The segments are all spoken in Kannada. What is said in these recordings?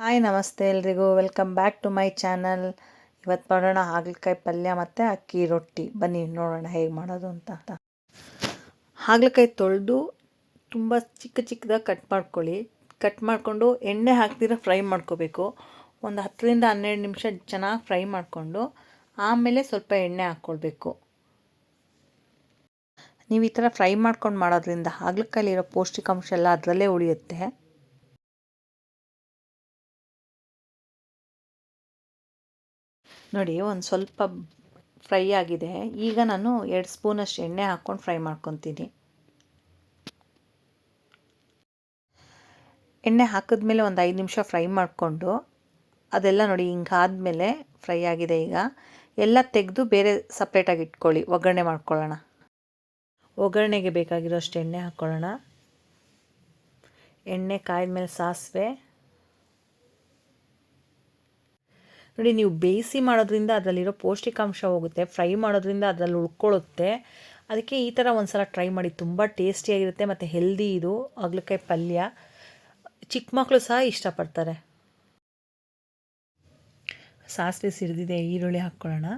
ಹಾಯ್ ನಮಸ್ತೆ ಎಲ್ರಿಗೂ welcome back to my channel. ಇವತ್ತು ಮಾಡೋಣ ಹಾಗಲಕಾಯಿ ಪಲ್ಯ ಮತ್ತು ಅಕ್ಕಿ ರೊಟ್ಟಿ. ಬನ್ನಿ ನೋಡೋಣ ಹೇಗೆ ಮಾಡೋದು ಅಂತ. ಹಾಗಲಕಾಯಿ ತೊಳೆದು ತುಂಬ ಚಿಕ್ಕದಾಗಿ ಕಟ್ ಮಾಡ್ಕೊಳ್ಳಿ. ಕಟ್ ಮಾಡಿಕೊಂಡು ಎಣ್ಣೆ ಹಾಕ್ದಿರ ಫ್ರೈ ಮಾಡ್ಕೋಬೇಕು. ಒಂದು 10ರಿಂದ 12 ನಿಮಿಷ ಚೆನ್ನಾಗಿ ಫ್ರೈ ಮಾಡಿಕೊಂಡು ಆಮೇಲೆ ಸ್ವಲ್ಪ ಎಣ್ಣೆ ಹಾಕ್ಕೊಳ್ಬೇಕು. ನೀವು ಈ ಥರ ಫ್ರೈ ಮಾಡ್ಕೊಂಡು ಮಾಡೋದ್ರಿಂದ ಹಾಗಲಕಾಯಿಲಿರೋ ಪೌಷ್ಟಿಕಾಂಶ ಎಲ್ಲ ಅದರಲ್ಲೇ ಉಳಿಯುತ್ತೆ. ನೋಡಿ, ಒಂದು ಸ್ವಲ್ಪ ಫ್ರೈ ಆಗಿದೆ. ಈಗ ನಾನು 2 ಸ್ಪೂನಷ್ಟು ಎಣ್ಣೆ ಹಾಕ್ಕೊಂಡು ಫ್ರೈ ಮಾಡ್ಕೊತೀನಿ. ಎಣ್ಣೆ ಹಾಕಿದ್ಮೇಲೆ ಒಂದು 5 ನಿಮಿಷ ಫ್ರೈ ಮಾಡಿಕೊಂಡು ಅದೆಲ್ಲ ನೋಡಿ ಹಿಂಗಾದ್ಮೇಲೆ ಫ್ರೈ ಆಗಿದೆ. ಈಗ ಎಲ್ಲ ತೆಗೆದು ಬೇರೆ ಸಪ್ರೇಟಾಗಿ ಇಟ್ಕೊಳ್ಳಿ. ಒಗ್ಗರಣೆ ಮಾಡ್ಕೊಳ್ಳೋಣ. ಒಗ್ಗರಣೆಗೆ ಬೇಕಾಗಿರೋಷ್ಟು ಎಣ್ಣೆ ಹಾಕ್ಕೊಳ್ಳೋಣ. ಎಣ್ಣೆ ಕಾಯ್ದ್ಮೇಲೆ ಸಾಸಿವೆ. ನೋಡಿ, ನೀವು ಬೇಯಿಸಿ ಮಾಡೋದ್ರಿಂದ ಅದರಲ್ಲಿರೋ ಪೌಷ್ಟಿಕಾಂಶ ಹೋಗುತ್ತೆ. ಫ್ರೈ ಮಾಡೋದ್ರಿಂದ ಅದರಲ್ಲಿ ಉಳ್ಕೊಳ್ಳುತ್ತೆ. ಅದಕ್ಕೆ ಈ ಥರ ಒಂದು ಸಲ ಟ್ರೈ ಮಾಡಿ. ತುಂಬ ಟೇಸ್ಟಿಯಾಗಿರುತ್ತೆ ಮತ್ತು ಹೆಲ್ದಿ. ಇದು ಹಾಗಲಕಾಯಿ ಪಲ್ಯ ಚಿಕ್ಕ ಮಕ್ಕಳು ಸಹ ಇಷ್ಟಪಡ್ತಾರೆ. ಸಾಸಿವೆ ಸಿಡಿದಿದೆ. ಈರುಳ್ಳಿ ಹಾಕ್ಕೊಳ್ಳೋಣ.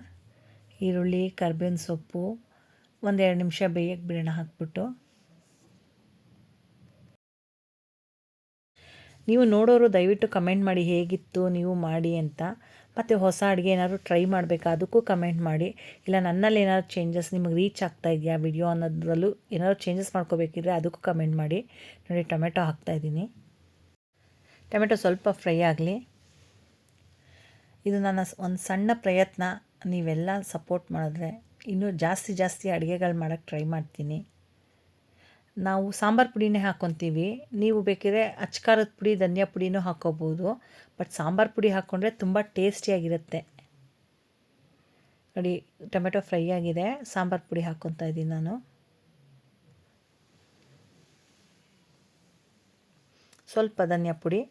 ಈರುಳ್ಳಿ, ಕರ್ಬೇವಿನ ಸೊಪ್ಪು ಒಂದು 2 ನಿಮಿಷ ಬೇಯಕ್ಕೆ ಬಿಡೋಣ. ಹಾಕ್ಬಿಟ್ಟು ನೀವು ನೋಡೋರು ದಯವಿಟ್ಟು ಕಮೆಂಟ್ ಮಾಡಿ ಹೇಗಿತ್ತು ನೀವು ಮಾಡಿ ಅಂತ. ಮತ್ತು ಹೊಸ ಅಡುಗೆ ಏನಾದ್ರು ಟ್ರೈ ಮಾಡಬೇಕಾ ಅದಕ್ಕೂ ಕಮೆಂಟ್ ಮಾಡಿ. ಇಲ್ಲ ನನ್ನಲ್ಲಿ ಏನಾದ್ರು ಚೇಂಜಸ್ ನಿಮಗೆ ರೀಚ್ ಆಗ್ತಾ ಇದೆಯಾ ವಿಡಿಯೋ ಅನ್ನೋದ್ರಲ್ಲೂ ಏನಾದ್ರು ಚೇಂಜಸ್ ಮಾಡ್ಕೋಬೇಕಿದ್ರೆ ಅದಕ್ಕೂ ಕಮೆಂಟ್ ಮಾಡಿ. ನೋಡಿ, ಟೊಮೆಟೊ ಹಾಕ್ತಾಯಿದ್ದೀನಿ. ಟೊಮೆಟೊ ಸ್ವಲ್ಪ ಫ್ರೈ ಆಗಲಿ. ಇದು ನನ್ನ ಒಂದು ಸಣ್ಣ ಪ್ರಯತ್ನ. ನೀವೆಲ್ಲ ಸಪೋರ್ಟ್ ಮಾಡಿದ್ರೆ ಇನ್ನೂ ಜಾಸ್ತಿ ಅಡುಗೆಗಳು ಮಾಡೋಕ್ಕೆ ಟ್ರೈ ಮಾಡ್ತೀನಿ. ನಾವು ಸಾಂಬಾರು ಪುಡಿನೇ ಹಾಕ್ಕೊತೀವಿ. ನೀವು ಬೇಕಿದ್ರೆ ಅಚ್ಕಾರದ ಪುಡಿ, ಧನಿಯಾ ಪುಡಿನೂ ಹಾಕ್ಕೋಬೋದು. ಬಟ್ ಸಾಂಬಾರು ಪುಡಿ ಹಾಕ್ಕೊಂಡ್ರೆ ತುಂಬ ಟೇಸ್ಟಿಯಾಗಿರುತ್ತೆ. ನೋಡಿ, ಟೊಮೆಟೊ ಫ್ರೈ ಆಗಿದೆ. ಸಾಂಬಾರು ಪುಡಿ ಹಾಕ್ಕೊತಾ ಇದ್ದೀನಿ ನಾನು. ಸ್ವಲ್ಪ ಧನಿಯಾ ಪುಡಿ.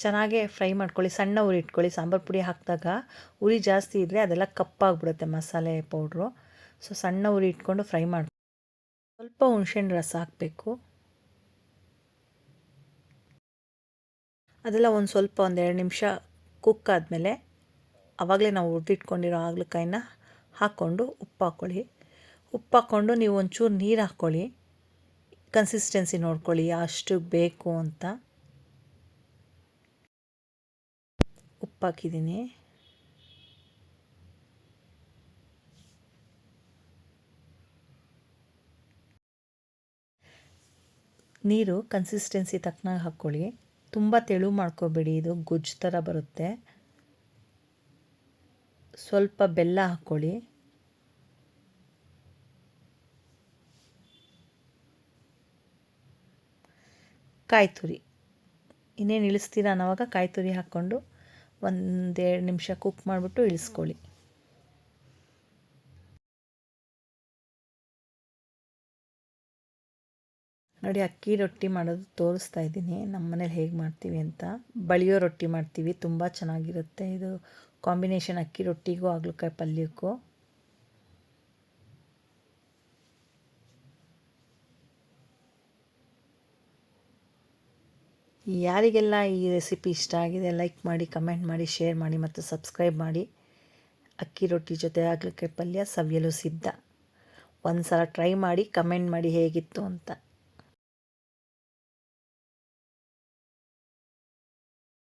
ಚೆನ್ನಾಗೇ ಫ್ರೈ ಮಾಡ್ಕೊಳ್ಳಿ. ಸಣ್ಣ ಉರಿ ಇಟ್ಕೊಳ್ಳಿ. ಸಾಂಬಾರು ಪುಡಿ ಹಾಕಿದಾಗ ಉರಿ ಜಾಸ್ತಿ ಇದ್ದರೆ ಅದೆಲ್ಲ ಕಪ್ಪಾಗಿಬಿಡುತ್ತೆ ಮಸಾಲೆ ಪೌಡ್ರು. ಸೊ ಸಣ್ಣ ಉರಿ ಇಟ್ಕೊಂಡು ಫ್ರೈ ಮಾಡಿ. ಸ್ವಲ್ಪ ಹುಣಸೆಹಣ್ಣು ರಸ ಹಾಕಬೇಕು. ಅದೆಲ್ಲ ಒಂದು ಸ್ವಲ್ಪ 2 ನಿಮಿಷ ಕುಕ್ ಆದಮೇಲೆ ಆವಾಗಲೇ ನಾವು ಹುರಿದಿಟ್ಕೊಂಡಿರೋ ಹಾಗಲಕಾಯಿನ ಹಾಕ್ಕೊಂಡು ಉಪ್ಪು ಹಾಕ್ಕೊಳ್ಳಿ. ಉಪ್ಪು ಹಾಕ್ಕೊಂಡು ನೀವು ಒಂಚೂರು ನೀರು ಹಾಕ್ಕೊಳ್ಳಿ. ಕನ್ಸಿಸ್ಟೆನ್ಸಿ ನೋಡ್ಕೊಳ್ಳಿ ಅಷ್ಟು ಬೇಕು ಅಂತ. ಉಪ್ಪು ಹಾಕಿದ್ದೀನಿ. ನೀರು ಕನ್ಸಿಸ್ಟೆನ್ಸಿ ತಕ್ಕನಾಗಿ ಹಾಕ್ಕೊಳ್ಳಿ. ತುಂಬ ತೆಳು ಮಾಡ್ಕೋಬೇಡಿ, ಇದು ಗೊಜ್ಜು ಥರ ಬರುತ್ತೆ. ಸ್ವಲ್ಪ ಬೆಲ್ಲ ಹಾಕ್ಕೊಳ್ಳಿ. ಕಾಯಿ ತುರಿ. ಇನ್ನೇನು ಇಳಿಸ್ತೀರ ಅನ್ನೋವಾಗ ಕಾಯಿ ತುರಿ ಹಾಕ್ಕೊಂಡು 1-2 ನಿಮಿಷ ಕುಕ್ ಮಾಡಿಬಿಟ್ಟು ಇಳಿಸ್ಕೊಳ್ಳಿ. ನೋಡಿ, ಅಕ್ಕಿ ರೊಟ್ಟಿ ಮಾಡೋದು ತೋರಿಸ್ತಾ ಇದ್ದೀನಿ. ನಮ್ಮ ಮನೇಲಿ ಹೇಗೆ ಮಾಡ್ತೀವಿ ಅಂತ. ಬಳಿಯೋ ರೊಟ್ಟಿ ಮಾಡ್ತೀವಿ. ತುಂಬ ಚೆನ್ನಾಗಿರುತ್ತೆ ಇದು ಕಾಂಬಿನೇಷನ್, ಅಕ್ಕಿ ರೊಟ್ಟಿಗೂ ಹಾಗಲಕಾಯಿ ಪಲ್ಯಕ್ಕೂ. ಯಾರಿಗೆಲ್ಲ ಈ ರೆಸಿಪಿ ಇಷ್ಟ ಆಗಿದೆ ಲೈಕ್ ಮಾಡಿ, ಕಮೆಂಟ್ ಮಾಡಿ, ಶೇರ್ ಮಾಡಿ ಮತ್ತು ಸಬ್ಸ್ಕ್ರೈಬ್ ಮಾಡಿ. ಅಕ್ಕಿ ರೊಟ್ಟಿ ಜೊತೆ ಹಾಗಲಕಾಯಿ ಪಲ್ಯ ಸವಿಯಲು ಸಿದ್ಧ. ಒಂದು ಸಲ ಟ್ರೈ ಮಾಡಿ ಕಮೆಂಟ್ ಮಾಡಿ ಹೇಗಿತ್ತು ಅಂತ.